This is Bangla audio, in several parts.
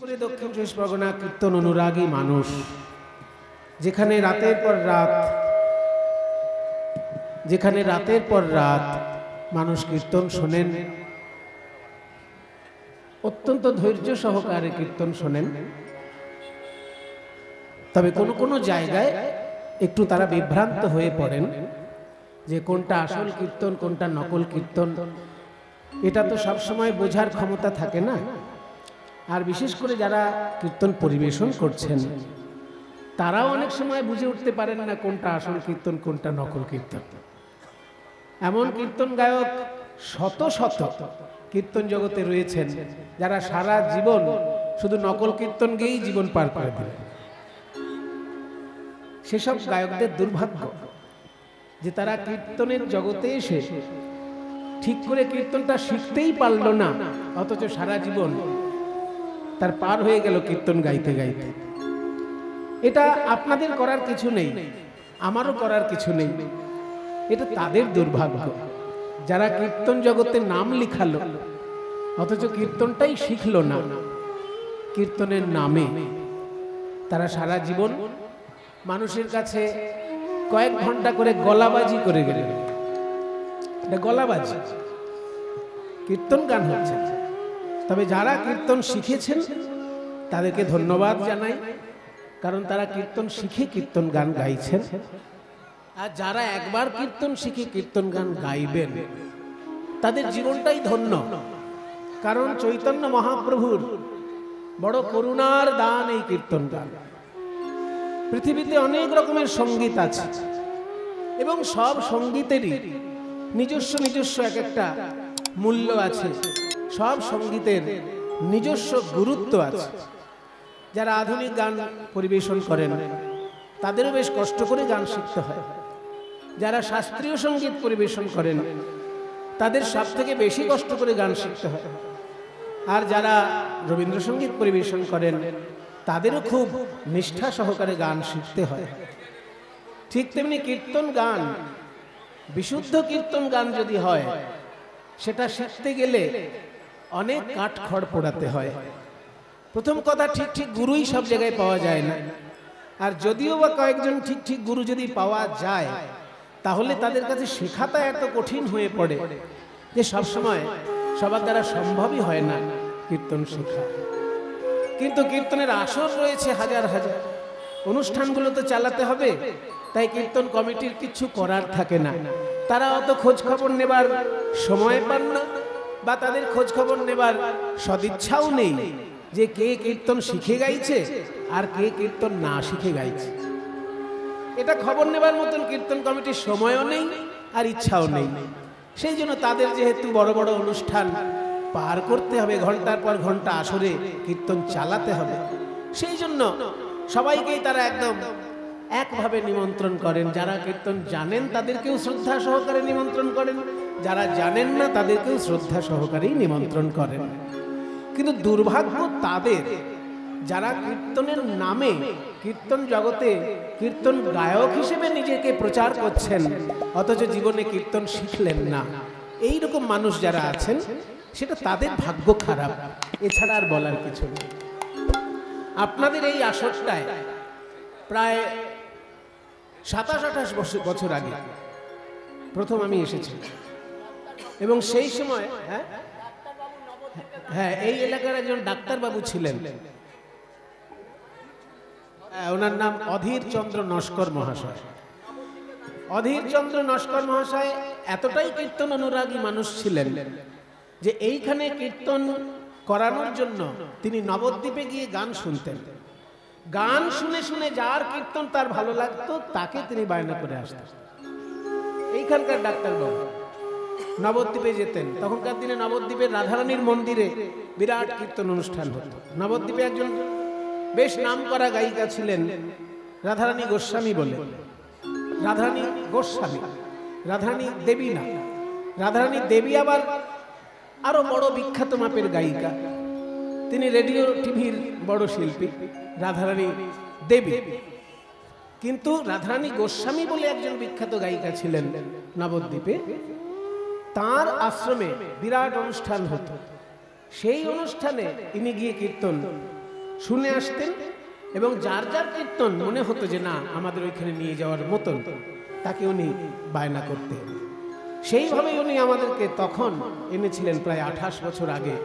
করে দক্ষিণ চব্বিশ পরগনা কীর্তন অনুরাগী মানুষ, যেখানে রাতের পর রাত মানুষ কীর্তন শোনেন, অত্যন্ত ধৈর্য সহকারে কীর্তন শোনেন। তবে কোনো কোনো জায়গায় একটু তারা বিভ্রান্ত হয়ে পড়েন যে কোনটা আসল কীর্তন কোনটা নকল কীর্তন, এটা তো সবসময় বোঝার ক্ষমতা থাকে না। আর বিশেষ করে যারা কীর্তন পরিবেশন করছেন তারাও অনেক সময় বুঝে উঠতে পারেন না কোনটা আসল কীর্তন কোনটা নকল কীর্তন। এমন কীর্তন গায়ক শত শত কীর্তন জগতে রয়েছেন যারা সারা জীবন শুধু নকল কীর্তন গেয়েই জীবন পার করে দিলেন। সেসব গায়কদের দুর্ভাগ্য যে তারা কীর্তনের জগতে এসে ঠিক করে কীর্তনটা শিখতেই পারল না, অথচ সারা জীবন তার পার হয়ে গেল কীর্তন গাইতে গাইতে। এটা আপনাদের করার কিছু নেই, আমারও করার কিছু নেই, এটা তাদের দুর্ভাগ্য যারা কীর্তন জগতে নাম লিখালো অথচ কীর্তনটাই শিখল না। কীর্তনের নামে তারা সারা জীবন মানুষের কাছে কয়েক ঘন্টা করে গলাবাজি করে গেলেন। এটা গলাবাজি, কীর্তন গান হচ্ছে। তবে যারা কীর্তন শিখেছেন তাদেরকে ধন্যবাদ জানাই, কারণ তারা কীর্তন শিখে কীর্তন গান গাইছেন। আর যারা একবার কীর্তন শিখে কীর্তন গান গাইবেন তাদের জীবনটাই ধন্য, কারণ চৈতন্য মহাপ্রভুর বড় করুণার দান এই কীর্তন গান। পৃথিবীতে অনেক রকমের সঙ্গীত আছে এবং সব সঙ্গীতেরই নিজস্ব নিজস্ব এক একটা মূল্য আছে, সব সঙ্গীতের নিজস্ব গুরুত্ব আছে। যারা আধুনিক গান পরিবেশন করেন তাদেরও বেশ কষ্ট করে গান শিখতে হয়। যারা শাস্ত্রীয় সঙ্গীত পরিবেশন করেন তাদের সব থেকে বেশি কষ্ট করে গান শিখতে হয়। আর যারা রবীন্দ্রসঙ্গীত পরিবেশন করেন তাদেরও খুব নিষ্ঠা সহকারে গান শিখতে হয়। ঠিক তেমনি কীর্তন গান, বিশুদ্ধ কীর্তন গান যদি হয় সেটা শিখতে গেলে অনেক কাঠখড় পোড়াতে হয়। প্রথম কথা, ঠিক ঠিক গুরুই সব জায়গায় পাওয়া যায় না। আর যদিও বা কয়েকজন ঠিক ঠিক গুরু যদি পাওয়া যায় তাহলে তাদের কাছে শেখাটা এত কঠিন হয়ে পড়ে যে সবসময় সবার দ্বারা সম্ভবই হয় না কীর্তন শেখা। কিন্তু কীর্তনের আসর রয়েছে হাজার হাজার, অনুষ্ঠানগুলো তো চালাতে হবে, তাই কীর্তন কমিটির কিছু করার থাকে না। তারা অত খোঁজ খবর নেবার সময় পান না বা তাদের খোঁজ খবর নেবার সদিচ্ছাও নেই যে কে কীর্তন শিখে গাইছে আর কে কীর্তন না শিখে গাইছে। এটা খবর নেবার মতন কীর্তন কমিটির সময়ও নেই আর ইচ্ছাও নেই। সেই জন্য তাদের যেহেতু বড় বড় অনুষ্ঠান পার করতে হবে, ঘন্টার পর ঘন্টা আসরে কীর্তন চালাতে হবে, সেই জন্য সবাইকেই তারা একদম একভাবে নিমন্ত্রণ করেন। যারা কীর্তন জানেন তাদেরকেও শ্রদ্ধা সহকারে নিমন্ত্রণ করেন, যারা জানেন না তাদেরকেও শ্রদ্ধা সহকারেই নিমন্ত্রণ করেন। কিন্তু দুর্ভাগ্য তাদের যারা কীর্তনের নামে কীর্তন জগতে কীর্তন গায়ক হিসেবে নিজেকে প্রচার করছেন অথচ জীবনে কীর্তন শিখলেন না। এই রকম মানুষ যারা আছেন সেটা তাদের ভাগ্য খারাপ, এছাড়া আর বলার কিছু নেই। আপনাদের এই আসরটায় প্রায় 27-28 বছর আগে প্রথম আমি এসেছি এবং সেই সময় হ্যাঁ এই এলাকার একজন ডাক্তারবাবু ছিলেন, ওনার নাম অধীর চন্দ্র নস্কর মহাশয়। অধীর চন্দ্র নস্কর মহাশয় এতটাই কীর্তন অনুরাগী মানুষ ছিলেন যে এইখানে কীর্তন করানোর জন্য তিনি নবদ্বীপে গিয়ে গান শুনতেন। গান শুনে শুনে যার কীর্তন তার ভালো লাগতো তাকে তিনি বায়না করে আসতেন। এইখানকার ডাক্তারবাবু নবদ্বীপে যেতেন, তখনকার দিনে নবদ্বীপের রাধারানীর মন্দিরে বিরাট কীর্তন অনুষ্ঠান হতো। নবদ্বীপে একজন বেশ নামকরা গায়িকা ছিলেন রাধারানী গোস্বামী বলে। রাধারানী গোস্বামী, রাধারানী দেবী না, রাধারানী দেবী আবার আরো বড় বিখ্যাত মাপের গায়িকা। তিনি রেডিও টিভির বড় শিল্পী রাধারানী দেবী। কিন্তু রাধারানী গোস্বামী বলে একজন বিখ্যাত গায়িকা ছিলেন নবদ্বীপে, তার আশ্রমে বিরাট অনুষ্ঠান হতো। সেই অনুষ্ঠানে তিনি গিয়ে কীর্তন শুনে আসতেন এবং যার যার কীর্তন মনে হতো যে না আমাদের ওইখানে নিয়ে যাওয়ার মতন তাকে উনি বায়না করতেন। সেইভাবেই উনি আমাদেরকে তখন এনেছিলেন প্রায় 28 বছর আগে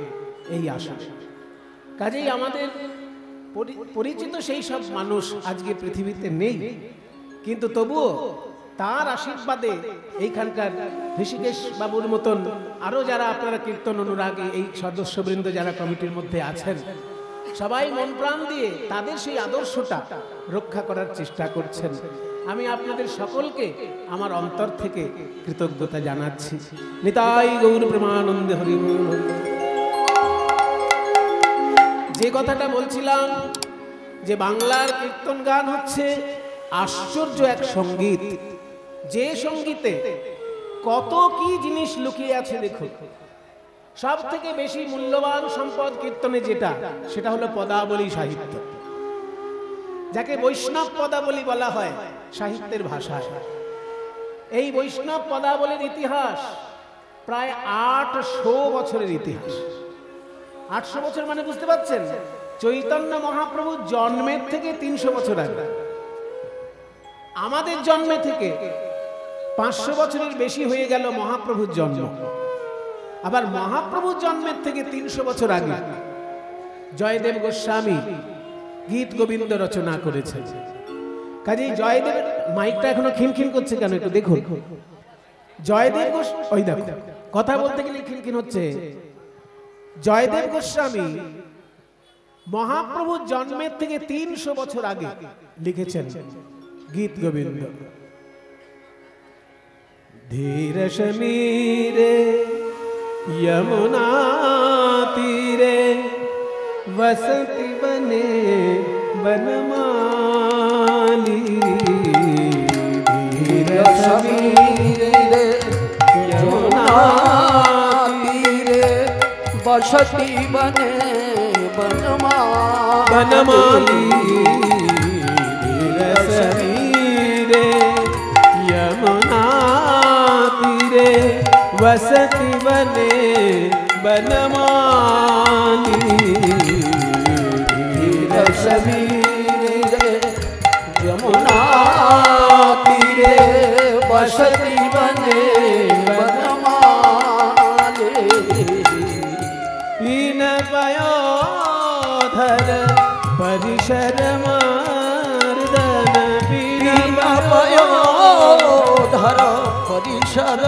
এই আসনে। কাজেই আমাদের পরিচিত সেই সব মানুষ আজকে পৃথিবীতে নেই, কিন্তু তবুও তার আশীর্বাদে এইখানকার ঋষিকেশ বাবুর মতন আরো যারা আপনারা কীর্তন অনুরাগী এই সদস্যবৃন্দ যারা কমিটির মধ্যে আছেন, সবাই মন প্রাণ দিয়ে তাদের সেই আদর্শটা রক্ষা করার চেষ্টা করছেন। আমি আপনাদের সকলকে আমার অন্তর থেকে কৃতজ্ঞতা জানাচ্ছি। নিতাই গৌর প্রেমানন্দে হরি বল। যে কথাটা বলছিলাম যে বাংলার কীর্তন গান হচ্ছে আশ্চর্য এক সঙ্গীত, যে সঙ্গীতে কত কি জিনিস লুকিয়ে আছে। দেখুন, সব থেকে বেশি মূল্যবান সম্পদ কীর্তনে যেটা, সেটা হলো পদাবলী সাহিত্য, যাকে বৈষ্ণব পদাবলী বলা হয় সাহিত্যের ভাষায়। এই বৈষ্ণব পদাবলীর ইতিহাস প্রায় 800 বছরের ইতিহাস। 800 বছর মানে বুঝতে পারছেন, চৈতন্য মহাপ্রভুর জন্মের থেকে 300 বছর আগে। আমাদের জন্মে থেকে 500 বছরের বেশি হয়ে গেল মহাপ্রভুর জন্ম। আবার মহাপ্রভুর জন্মের থেকে 300 বছর আগে জয়দেব গোস্বামী গীত গোবিন্দ রচনা করেছেন। কাজেই জয়দেব, মাইকটা এখনো খিনখিন করছে কেন একটু দেখুন। জয়দেব ওই দেখো কথা বলতে গেলে খিনখিন হচ্ছে। জয়দেব গোস্বামী মহাপ্রভুর জন্মের থেকে 300 বছর আগে লিখেছেন গীত গোবিন্দ। ধীর সমীরে यमुना तीरे वसति बने बनमाली। धीर समीरे यमुना तीरे वसति बने बनमाली। धीर समीरे यमुना तीरे वसति बने बनमाली। धीर समीरे यमुना तीरे वसति बने बनमाली। पीन पयोधर परिशर मर्दन, पीन पयोधर परिशर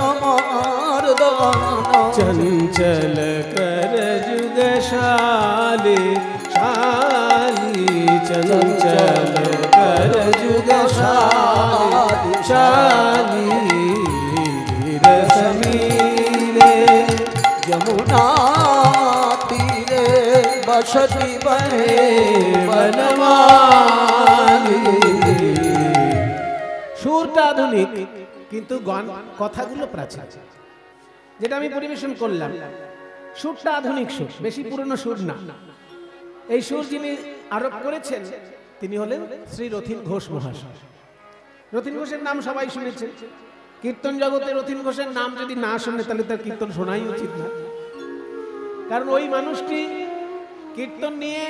चंचल कर जुगशाली शाली। चंचल कर जुगशाली शाली। धीर समीरे यमुना तीरे बसति बने बनमाली। সুরটা আধুনিক কিন্তু গান কথাগুলো প্রাচীন। যেটা আমি পরিবেশন করলাম সুরটা আধুনিক সুর, বেশি পুরনো সুর না। এই সুর যিনি আরোপ করেছেন তিনি হলেন শ্রী রথীন ঘোষ মহাশয়। রথীন ঘোষের নাম সবাই শুনেছেন। কীর্তন জগতে রথীন ঘোষের নাম যদি না শুনে তাহলে তার কীর্তন শোনাই উচিত না। কারণ ওই মানুষটি কীর্তন নিয়ে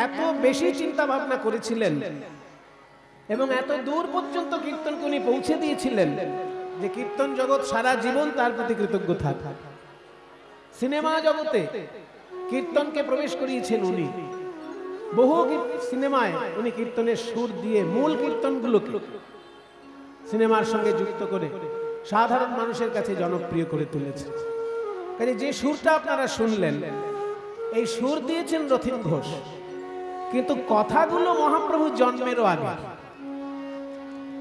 এত বেশি চিন্তা ভাবনা করেছিলেন এবং এত দূর পর্যন্ত কীর্তনকে উনি পৌঁছে দিয়েছিলেন যে কীর্তন জগৎ সারা জীবন তার প্রতি কৃতজ্ঞ থাকে। সিনেমা জগতে কীর্তনকে প্রবেশ করিয়েছেন উনি। বহু সিনেমায় উনি কীর্তনের সুর দিয়ে মূল কীর্তনগুলোকে সিনেমার সঙ্গে যুক্ত করে সাধারণ মানুষের কাছে জনপ্রিয় করে তুলেছেন। কাজে যে সুরটা আপনারা শুনলেন এই সুর দিয়েছেন রথীন ঘোষ, কিন্তু কথাগুলো মহাপ্রভুর জন্মেরও আগে।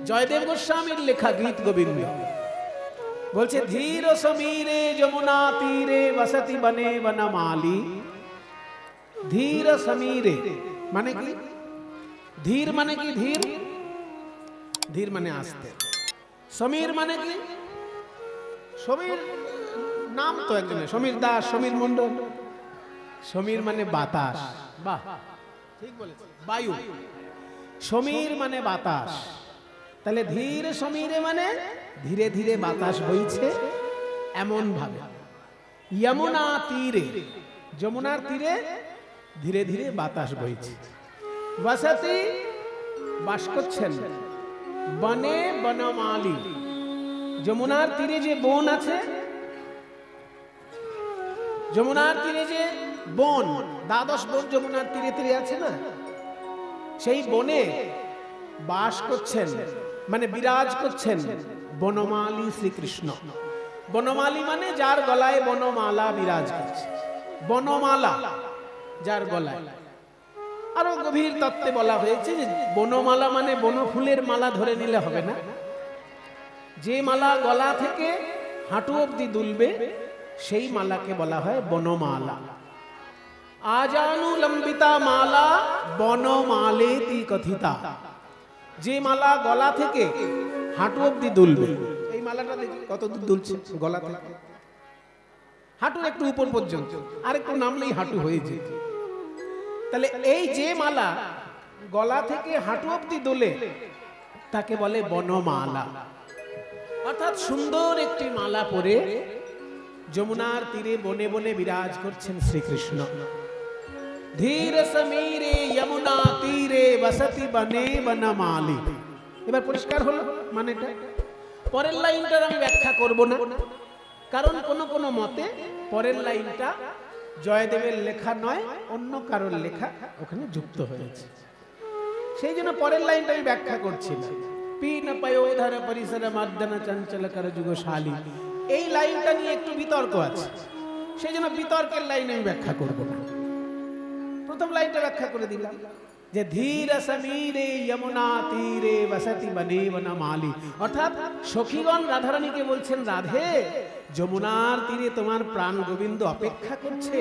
জয়দেব গোস্বামীর লেখা গীত গোবিন্দ বলছে ধীর সমীরে যমুনা তীরে বসতি বনে বনমালী। ধীর সমীরে মানে কি? ধীর মানে কি? ধীর ধীর মানে আস্তে। সমীর মানে কি? সমীর নাম তো একজনের, সমীর দাস, সমীর মণ্ডল। সমীর মানে বাতাস। বাহ, ঠিক বলেছেন, বায়ু। সমীর মানে বাতাস। তাহলে ধীর সমীরে মানে ধীরে ধীরে বাতাস বইছে এমন ভাবে। যমুনা তীরে, যমুনার তীরে ধীরে ধীরে বাতাস বইছে। বসতি বাস করছেন, বনে বনমালী, যমুনার তীরে যে বন আছে, যমুনার তীরে যে বন, দ্বাদশ বন যমুনার তীরে তীরে আছে না, সেই বনে বাস করছেন, মানে বিরাজ করছেন বনমালী শ্রীকৃষ্ণ। বনমালী মানে যার গলায় বনমালা বিরাজ করছে, বনমালা যার গলায়। আরো গভীর তত্ত্বে বলা হয়েছে যে বনমালা মানে বনফুলের মালা ধরে নিলে হবে না, যে মালা গলা থেকে হাঁটু অবধি দুলবে সেই মালাকে বলা হয় বনমালা। আজানুলম্বিতা মালা বনমালেতি কথিতা, যে মালা গলা থেকে হাঁটু অবধি দুলবে। এই মালাটা দেখি কত দূর দুলছে, গলা থেকে হাঁটুর একটু উপর পর্যন্ত, আর একটু নামলেই হাঁটু হয়ে যেত। তাহলে এই যে মালা গলা থেকে হাঁটু অবধি দোলে তাকে বলে বনমালা। অর্থাৎ সুন্দর একটি মালা পরে যমুনার তীরে বনে বনে বিরাজ করছেন শ্রীকৃষ্ণ। ধীর সমীরে যমুনা তীরে বসতি বনে বনমালী। এবার পরিষ্কার হলো মানেটা। পরের লাইনটার আমি ব্যাখ্যা করব না, কারণ কোন কোন মতে পরের লাইনটা জয়দেবের লেখা নয়, অন্য কারোর লেখা ওখানে যুক্ত হয়েছে, সেই জন্য পরের লাইনটা আমি ব্যাখ্যা করছি না। পীন পয়োধর পরিসর মর্দন চঞ্চল কর যুগশালী, এই লাইনটা নিয়ে একটু বিতর্ক আছে, সেই জন্য বিতর্কের লাইন আমি ব্যাখ্যা করব না। প্রথম লাইনটা ব্যাখ্যা করে দিলাম যে ধীর সমীরে যমুনা তীরে বসতি বনে বনমালী, অর্থাৎ সখীগণ রাধারানীকে বলছেন, রাধে যমুনার তীরে তোমার প্রাণ গোবিন্দ অপেক্ষা করছে,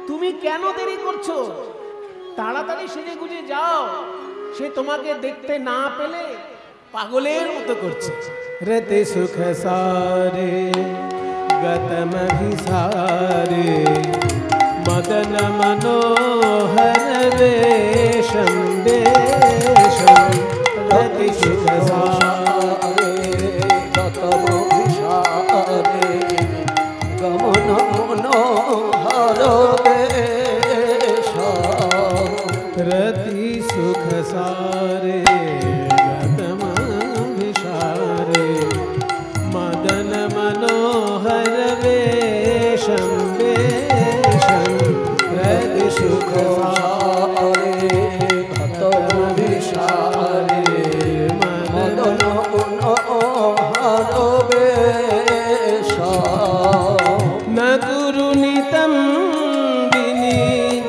তুমি কেন দেরি করছো? তাড়াতাড়ি সেজে গুজে যাও, সে তোমাকে দেখতে না পেলে পাগলের মতো করছে। রতে সুখ সারে গতম ভিসারে মদন মনোহর বেশম বেশম, রতি সুখ সারে গতম ভিসারে গমন মনোহর বেশম, রতি সুখ সারে গতম ভিসারে মদন মনোহর বেশম বেশম, রতি সুখ সারে গতম ভিসারে মদন মনোহর বেশম, ন গুরু নিতম বিনি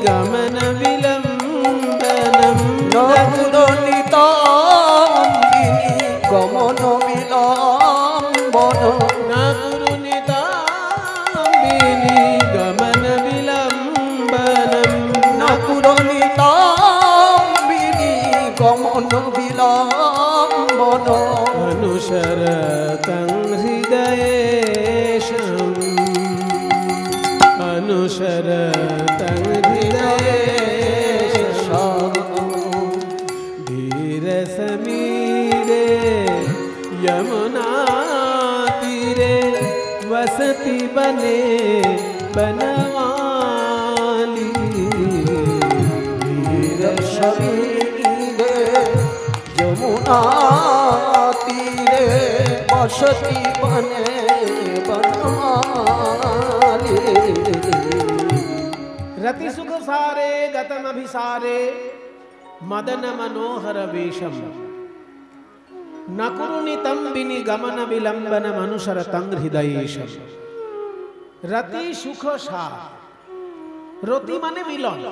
গমন বিলম্বনম, ন গুরু নিতম বিনি গমন বিলম্বন, ন গুরু নিতম বিনি গমন বিলম্বনম, ন গুরু নিতম বিনি গমন বিলম্বন, অনুসরতং হৃদয়েশম, অনুসরতং হৃদয়েশম, ধীর সমীরে यमुना तीरे वसति बने बनमाली, धीर समीरे यमुना तीरे वसति बने बनमाली, रति सुख सारे गतम अभिसारे मदन मनोहर वेशम, नकुरुनितम बिनि गमन विलंबन मनुषरतं हृदयेशम, रति सुख सार, रति माने मिलन,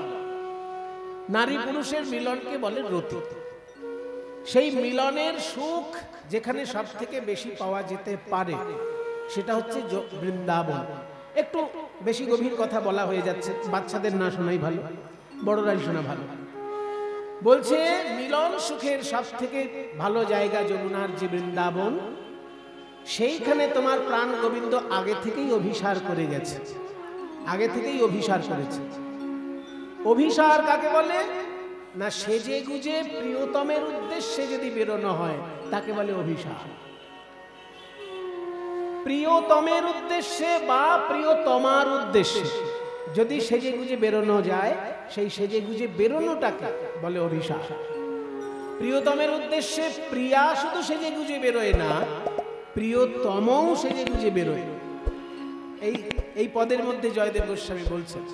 नारी पुरुषेर मिलनके बोले रति। সেই মিলনের সুখ যেখানে সবথেকে বেশি পাওয়া যেতে পারে সেটা হচ্ছে বৃন্দাবন। একটু বেশি গভীর কথা বলা হয়ে যাচ্ছে, বাচ্চাদের না শোনাই ভালো, বড়রাই শোনা ভালো। বলছে মিলন সুখের সব থেকে ভালো জায়গা যমুনার যে বৃন্দাবন, সেইখানে তোমার প্রাণ গোবিন্দ আগে থেকেই অভিসার করে গেছে, আগে থেকেই অভিসার করেছে। অভিসার কাকে বলে না, সেজে গুজে প্রিয়তমের উদ্দেশ্যে যদি বেরোনো হয় তাকে বলে অভিসার। প্রিয়তমের উদ্দেশ্যে বা প্রিয়তমার উদ্দেশ্যে যদি সেজে গুজে বেরোনো যায়, সেই সেজে গুজে বেরোনোটাকে বলে অভিসার। প্রিয়তমের উদ্দেশ্যে প্রিয়া শুধু সেজে গুজে বেরোয় না, প্রিয়তমও সেজে গুজে বেরোয়। এই পদের মধ্যে জয়দেব গোস্বামী বলছেন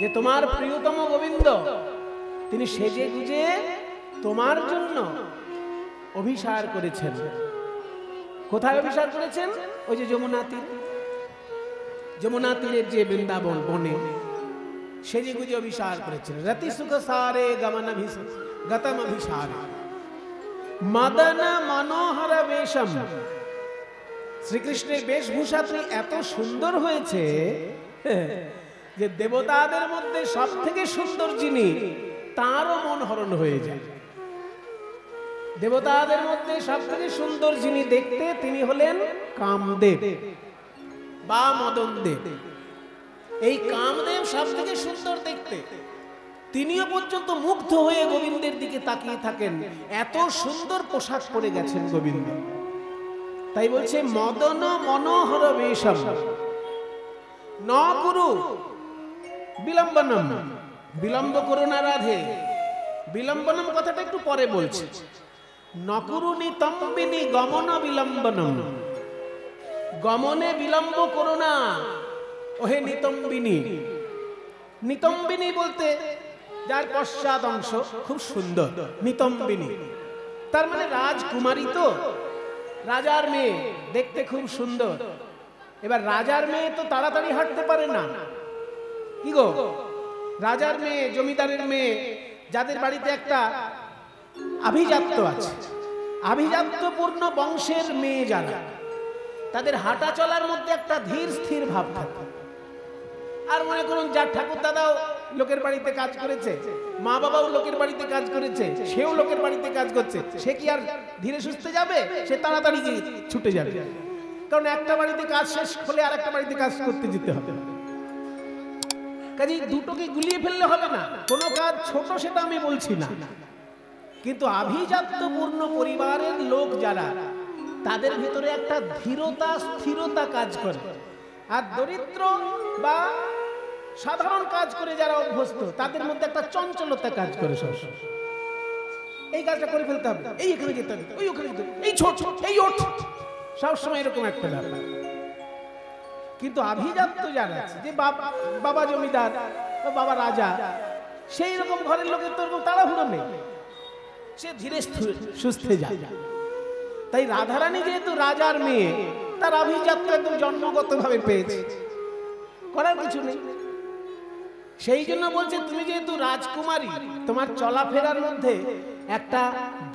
যে তোমার প্রিয়তম গোবিন্দ তিনি সেজে গুজে তোমার জন্য অভিসার করেছেন। কোথায় অভিসার করেছেন? ওই যে যমুনা তীর, যমুনা তীরের যে বৃন্দাবন বনে সেজে গুজে অভিসার করেছেন। রতি সুখ সারে গতম অভিসার মদন মনোহর বেশম। শ্রীকৃষ্ণের বেশভূষা এত সুন্দর হয়েছে যে দেবতাদের মধ্যে সব থেকে সুন্দর যিনি তারও মন হরণ হয়ে যায়। দেবতাদের মধ্যে সব থেকে সুন্দর যিনি দেখতে তিনি হলেন কামদেব বা মদন দেব। এই কামদেব সব থেকে সুন্দর দেখতে, তিনিও পর্যন্ত মুগ্ধ হয়ে গোবিন্দের দিকে তাকিয়ে থাকেন, এত সুন্দর পোশাক পরে গেছেন গোবিন্দ। তাই বলছে মদন মনোহর বেশম ন কুরু বিলম্বনম। বিলম্ব করো না রাধে। বিলম্বনম কথাটা একটু পরে বলছে। নকুরু নিতম্বিনী গমন বিলম্বনম। গমনে বিলম্ব করো না ওহে নিতম্বিনী। নিতম্বিনী বলতে যার পশ্চাৎ অংশ খুব সুন্দর, নিতম্বিনী তার মানে রাজকুমারী, তো রাজার মেয়ে দেখতে খুব সুন্দর। এবার রাজার মেয়ে তো তাড়াতাড়ি হাঁটতে পারে না, কি গো? রাজার মেয়ে, জমিদারের মেয়ে, যাদের বাড়িতে একটা আভিজাত্য আছে, আভিজাত্যপূর্ণ বংশের মেয়ে যারা, তাদের হাঁটা চলার মধ্যে একটা ধীর স্থির ভাব থাকে। আর মনে করুন যার ঠাকুর দাদাও লোকের বাড়িতে কাজ করেছে, মা বাবাও লোকের বাড়িতে কাজ করেছে, সেও লোকের বাড়িতে কাজ করছে, সে কি আর ধীরে সুস্থে যাবে? সে তাড়াতাড়ি ছুটে যাবে, কারণ একটা বাড়িতে কাজ শেষ হলে আর একটা বাড়িতে কাজ করতে যেতে হবে। কাজেই দুটোকে গুলিয়ে ফেললে হবে না। কোনো কাজ ছোট সেটা আমি বলছি না, কিন্তু আভিজাত্যপূর্ণ পরিবারের লোক যারা, তাদের ভিতরে একটা ধীরতা স্থিরতা কাজ করে। আর দরিদ্র বা সাধারণ কাজ করে যারা অভ্যস্ত, তাদের মধ্যে একটা চঞ্চলতা কাজ করে। এই কাজটা করে ফেলতে হবে, এই এখানে যেতে হবে, ওই ওখানে যেতে হবে, এই ছোট এই ওঠ, সবসময় এরকম একটা ব্যাপার। কিন্তু আভিজাত্য যারা আছে, যে বাবা জমিদার বা বাবা রাজা, সেই রকম ঘরের লোকের তো এরকম তাড়াহুড়ো নেই, সে ধীরে সুস্থে যায়। তাই রাধারানী যেহেতু রাজার মেয়ে, তার আভিজাত্য একদম জন্মগত ভাবে পেয়েছে, করার কিছু নেই। সেই জন্য বলছে তুমি যেহেতু রাজকুমারী, তোমার চলাফেরার মধ্যে একটা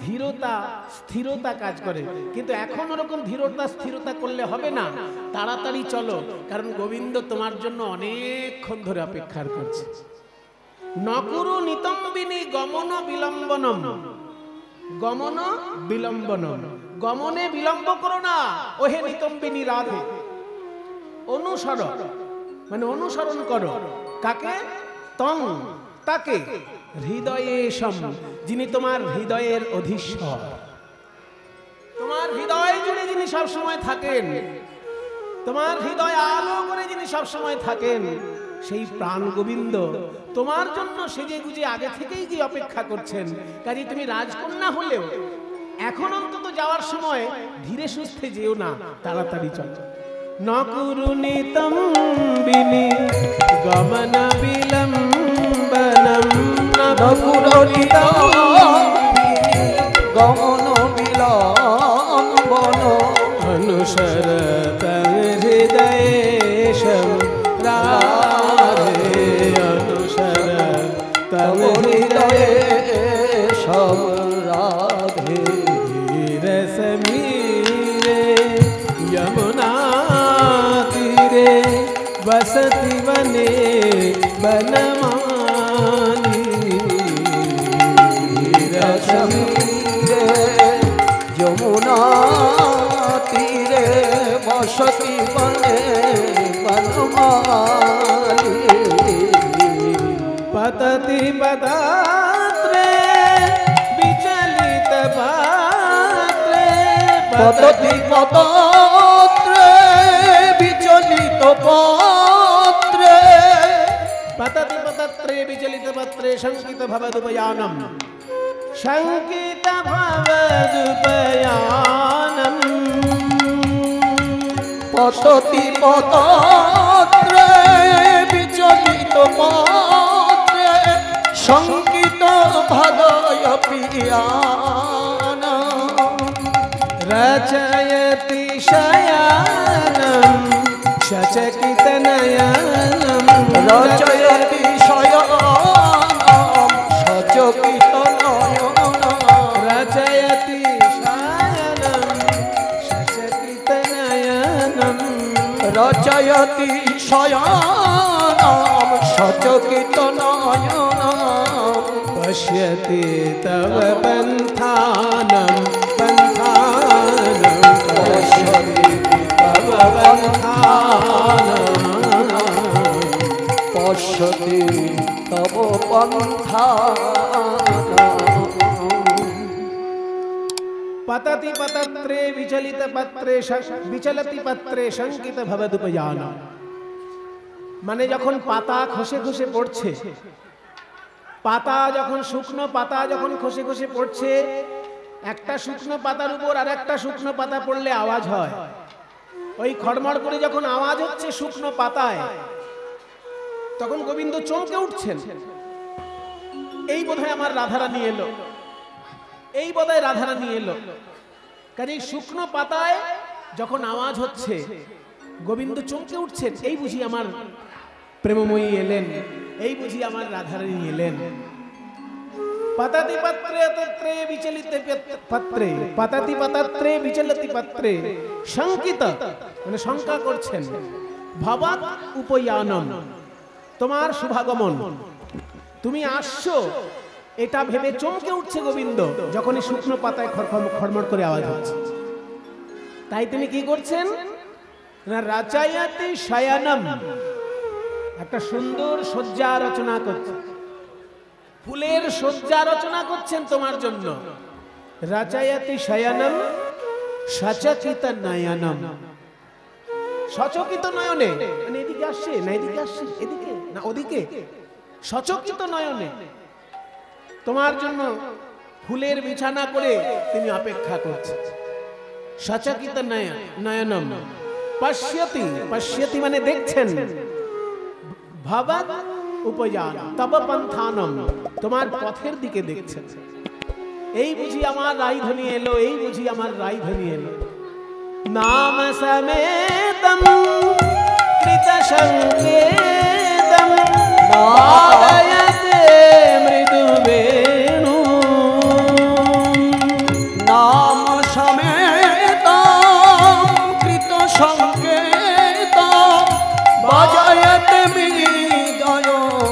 ধীরতা স্থিরতা কাজ করে। কিন্তু এখন ওরকম ধীরতা স্থিরতা করলে হবে না, তাড়াতাড়ি চলো, কারণ গোবিন্দ তোমার জন্য অনেকক্ষণ ধরে অপেক্ষা করছে। নকুরু নিতম্বিনী গমন বিলম্বনম। গমন বিলম্বনম, গমনে বিলম্ব করো না ওহে নিতম্বিনী রাধে। অনুসরণ মানে অনুসরণ করো কাকে? তং তাকে, হৃদয়ে সম, যিনি তোমার হৃদয়ের অধীশ্বর, তোমার হৃদয় জুড়ে যিনি সব সময় থাকেন, তোমার হৃদয় আলো করে যিনি সব সময় থাকেন, সেই প্রাণ গোবিন্দ তোমার জন্য সেজে গুজে আগে থেকেই কি অপেক্ষা করছেন। কাজে তুমি রাজকন্যা হলেও এখন অন্তত যাওয়ার সময় ধীরে সুস্থে যেও না, তাড়াতাড়ি চলো। নকুরু নিতম্বিনী গমন বিলম্বনম। নকুরু নিতম্বিনী গমন বিলম্বন। অনুসরত হৃদয়েশম রাধে। অনুসরত হৃদয়েশম রাধে। রসমীরে यमुना तीरे बसती बने बनमाली। रसमीरे यमुना तीरे बसती बने बनमाली। पतति पदात्रे विचलित पात्रे। पतति पदात्रे विचलित पात्रे। पत्रे शंकित भवदुपयानम शंकित भवदुपयानम पतति पतत्रे विचलित मात्रे शंकित भगय पियानम रचयति शयानम शचकित नयनम रचयति शयानम सचकित नयनम रचयति शयनम शचकित नयनम रचयति शयानम सचकित नयनम पश्यति तव पंथानम पंथानम पश्यति तव पंथानम पश्यति तव पंथानम पतति पतत्रे विचलित पत्रे विचलति पत्रे शंकित भवदुपयानम মানে যখন পাতা খসে খসে পড়ছে, পাতা যখন শুকনো পাতা যখন খসে খসে পড়ছে, একটা শুকনো পাতার উপর আর একটা শুকনো পাতা পড়লে আওয়াজ হয়, ওই খড়মড় করে যখন আওয়াজ হচ্ছে শুকনো পাতায়, তখন গোবিন্দ চমকে উঠছেন, এই বোধহয় আমার রাধারানী এলো, এই বোধহয় রাধারানী এলো। কাজেই শুকনো পাতায় যখন আওয়াজ হচ্ছে গোবিন্দ চমকে উঠছেন, এই বুঝি আমার প্রেমময়ী এলেন, এই বুঝি আমার রাধারানী এলেন। পততি পত্রে তত্রে বিচলিত পত্রে পততি পতত্রে বিচলতি পত্রে শঙ্কিত মানে শঙ্কা করছেন, ভবৎ উপয়ানম তোমার শুভাগমন, তুমি আসছো এটা ভেবে চমকে উঠছে গোবিন্দ যখন এই শুকনো পাতায় খড়মড় করে আওয়াজ হচ্ছে। তাই তিনি কি করছেন না, রাচায়াতি শয়নম একটা সুন্দর শয্যা রচনা করছেন, ফুলের শয্যা রচনা করছেন তোমার জন্য। রাচায়াতি শয়নম সচকিত নয়নম, সচকিত নয়নে মানে এদিকে আসছে না এদিকে আসছে, এদিকে না ওদিকে, সচকিত নয়নে তোমার জন্য ফুলের বিছানা করে তিনি অপেক্ষা করছেন। সচকিত নয়নম পশ্যতি, পশ্যতি মানে দেখছেন, ভবৎ উপযান তব পন্থানম তোমার পথের দিকে দেখছেন, এই বুঝি আমার রাইধনী এলো, এই বুঝি আমার রাইধনী এলো। নাম সমেতম কৃত সংকেতম বাদয়তে মৃদু বেণু, নাম সমেত কৃত সংকেত বাজয়তে মৃদয়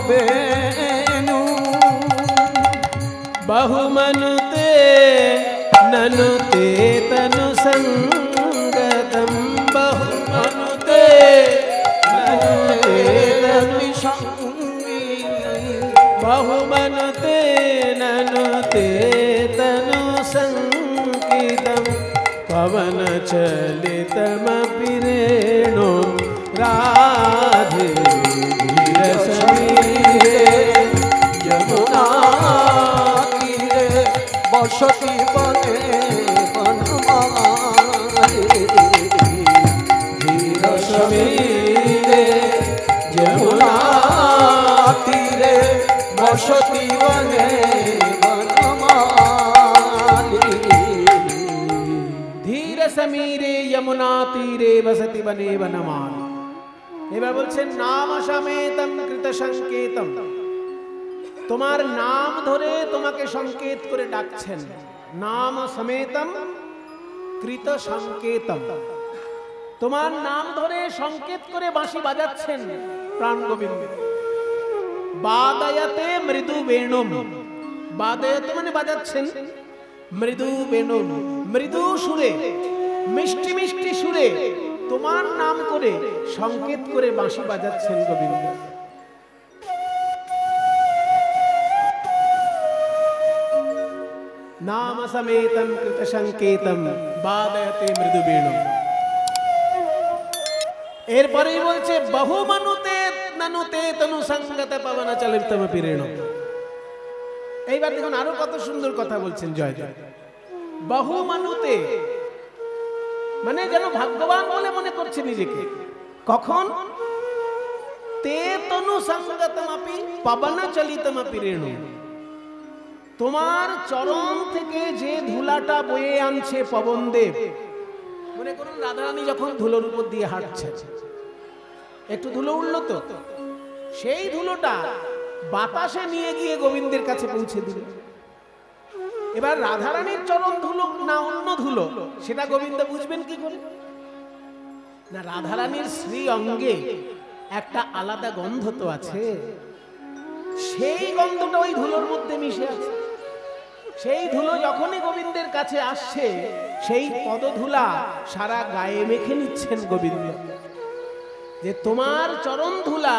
বেণু, बहुमनुते ननुते तनु संगतम बहुमनुते ननुते तनु बहुमनुते ननुते तनु संकितम पवन चलितमपि रेणुं राधे धीरसमीरे यमुना तीरे बसति बने बनमाली, धीर समीरे यमुना तीरे बसति बने बनमाली, ধীর সমীরে যমুনা তীরে বসতি বনে বনমালী। এবার বলছেন নাম সমেতম কৃত সংকেতম, তোমার নাম ধরে তোমাকে সংকেত করে ডাকছেন। নাম সমেতম কৃত সংকেতম, তোমার নাম ধরে সংকেত করে বাঁশি বাজাচ্ছেন প্রাণ গোবিন্দ। বাদয়তে মৃদু বেণুম, বাদয়তে মানে বাজাচ্ছেন, মৃদু বেণুম মৃদু সুরে, মিষ্টি মিষ্টি সুরে তোমার নাম করে সংকেত করে বাঁশি বাজাচ্ছেন গোবিন্দ। नाम समेतम कृत संकेतम बादयते मृदु बेणुम। এরপরেই বলছে বহু মনুতে ননুতে তনু সংগত পবন চলিতম পিরেণ, এইবার দেখুন আরো কত সুন্দর কথা বলছেন জয় জয়। বহু মানুতে, মানে যেন ভাগ্যবান বলে মনে করছে নিজেকে। কখন? তে তনু সঙ্গতমপি পবন চলিতমপি রেণু, তোমার চরণ থেকে যে ধুলাটা বয়ে আনছে পবনদেব। মনে করুন রাধারানী যখন ধুলোর উপর দিয়ে হাঁটছে, একটু ধুলো উঠল তো, সেই ধুলোটা বাতাসে নিয়ে গিয়ে গোবিন্দের কাছে পৌঁছে দিল। এবার রাধারানীর চরণ ধুলো না অন্য ধুলো, সেটা গোবিন্দ বুঝবেন কি করে? না, রাধারানীর শ্রী অঙ্গে একটা আলাদা গন্ধ তো আছে, সেই গন্ধটা ওই ধুলোর মধ্যে মিশে আছে। সেই ধুলো যখনই গোবিন্দের কাছে আসছে, সেই পদধুলা সারা গায়ে মেখে নিচ্ছেন গোবিন্দ। যে তোমার চরণ ধুলা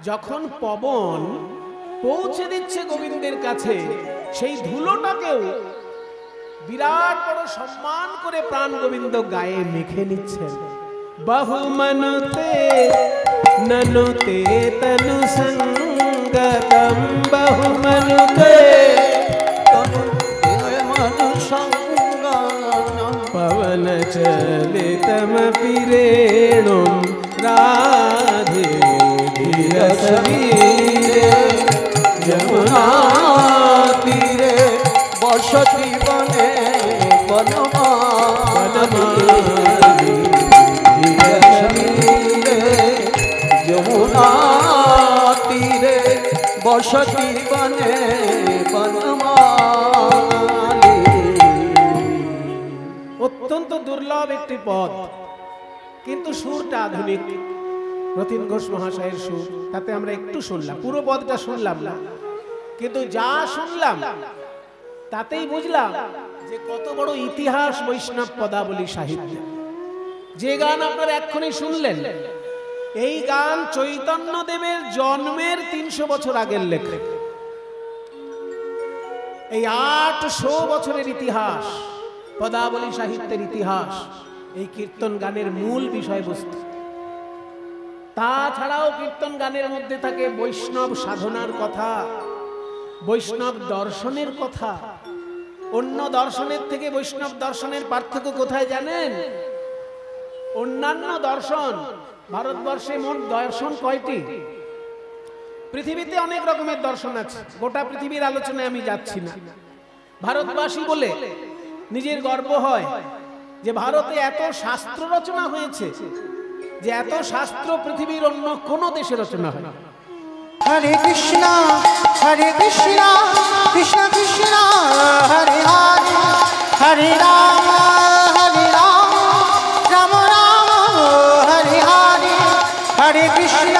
যখন পবন পৌঁছে দিচ্ছে গোবিন্দের কাছে, সেই ধুলোটাকেও বিরাট বড় সম্মান করে প্রাণ গোবিন্দ গায়ে মেখে নিচ্ছেন। বহু মনুতে ননুতে তনু সঙ্গতম, বহু মনুতে পবন চলিতমপি রেণু রাধে ধীরে যমুনা তীরে বসতি বনে বনমালী, যমুনা তীরে বসতি বনে বনমালী। অত্যন্ত দুর্লভ একটি পদ, কিন্তু সুরটা আধুনিক। রতিন ঘোষ মহাশয়ের সুর, তাতে আমরা একটু শুনলাম, পুরো পদটা শুনলাম না, কিন্তু যা শুনলাম তাতেই বুঝলাম যে কত বড় ইতিহাস বৈষ্ণব পদাবলী সাহিত্য। যে গান আপনারা এক্ষুনি শুনলেন, এই গান চৈতন্য দেবের জন্মের 300 বছর আগের লেখা। এই 800 বছরের ইতিহাস, পদাবলী সাহিত্যের ইতিহাস, এই কীর্তন গানের মূল বিষয়বস্তু। তাছাড়াও কীর্তন গানের মধ্যে থাকে বৈষ্ণব সাধনার কথা, বৈষ্ণব দর্শনের কথা। অন্য দর্শনের থেকে বৈষ্ণব দর্শনের পার্থক্য কোথায় জানেন? অন্যান্য দর্শন, ভারতবর্ষে মোট দর্শন কয়টি? পৃথিবীতে অনেক রকমের দর্শন আছে, গোটা পৃথিবীর আলোচনায় আমি যাচ্ছি না। ভারতবাসী বলে নিজের গর্ব হয় যে ভারতে এত শাস্ত্র রচনা হয়েছে, যে এত শাস্ত্র পৃথিবীর অন্য কোন দেশে রচনা হয়। হরে কৃষ্ণ কৃষ্ণ কৃষ্ণ হরে হরে, হরে রাম রাম রাম হরে হরে, হরে কৃষ্ণ